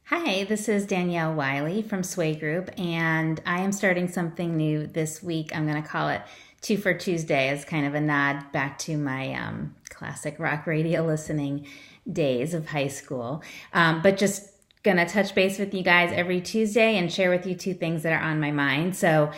Hi, this is Danielle Wiley from Sway Group, and I am starting something new this week. I'm going to call it Twofer Tuesday as kind of a nod back to my classic rock radio listening days of high school. But just going to touch base with you guys every Tuesday and share with you two things that are on my mind. So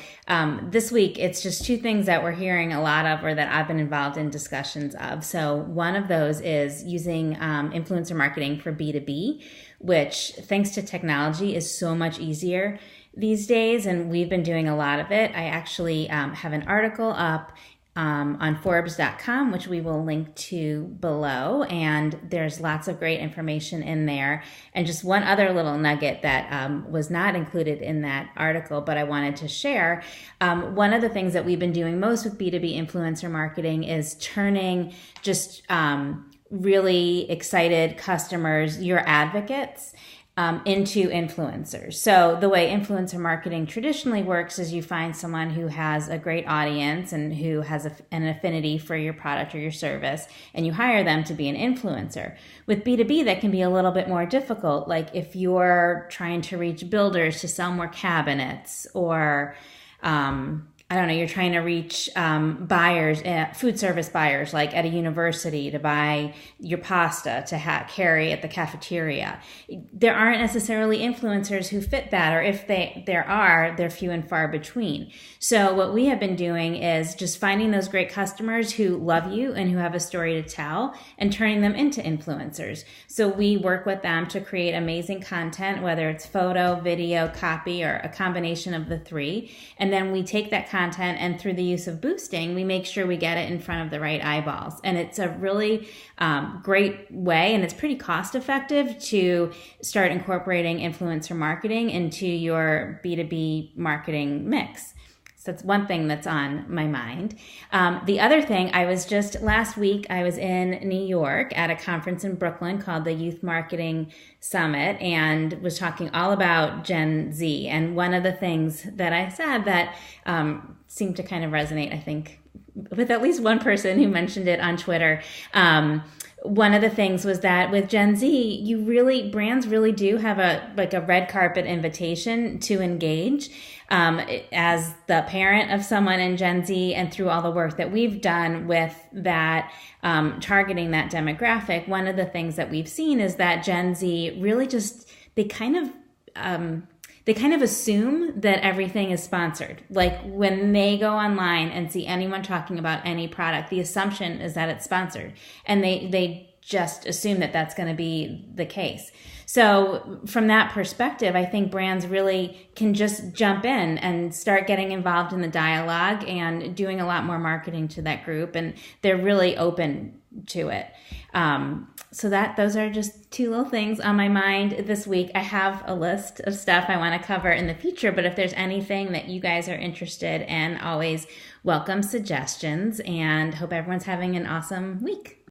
this week, it's just two things that we're hearing a lot of or that I've been involved in discussions of. So one of those is using influencer marketing for B2B, which thanks to technology is so much easier these days. And we've been doing a lot of it. I actually have an article up on Forbes.com, which we will link to below. And there's lots of great information in there. And just one other little nugget that was not included in that article, but I wanted to share. One of the things that we've been doing most with B2B influencer marketing is turning just really excited customers, your advocates, into influencers. So the way influencer marketing traditionally works is you find someone who has a great audience and who has an affinity for your product or your service, and you hire them to be an influencer. With B2B, that can be a little bit more difficult. Like if you're trying to reach builders to sell more cabinets, or I don't know, you're trying to reach buyers, food service buyers, like at a university to buy your pasta to carry at the cafeteria. There aren't necessarily influencers who fit that, or if there are, they're few and far between. So what we have been doing is just finding those great customers who love you and who have a story to tell and turning them into influencers. So we work with them to create amazing content, whether it's photo, video, copy, or a combination of the three. And then we take that content, and through the use of boosting, we make sure we get it in front of the right eyeballs. And it's a really great way, and it's pretty cost effective to start incorporating influencer marketing into your B2B marketing mix. So that's one thing that's on my mind. The other thing, last week, I was in New York at a conference in Brooklyn called the Youth Marketing Summit, and was talking all about Gen Z. And one of the things that I said that seemed to kind of resonate, I think, with at least one person who mentioned it on Twitter. One of the things was that with Gen Z, brands really do have a red carpet invitation to engage. As the parent of someone in Gen Z, and through all the work that we've done with that, targeting that demographic, one of the things that we've seen is that Gen Z really they kind of assume that everything is sponsored. Like when they go online and see anyone talking about any product, the assumption is that it's sponsored, and they just assume that that's going to be the case. So from that perspective, I think brands really can just jump in and start getting involved in the dialogue and doing a lot more marketing to that group, and they're really open to it. So those are just two little things on my mind this week. I have a list of stuff I want to cover in the future, but if there's anything that you guys are interested in, always welcome suggestions, and hope everyone's having an awesome week.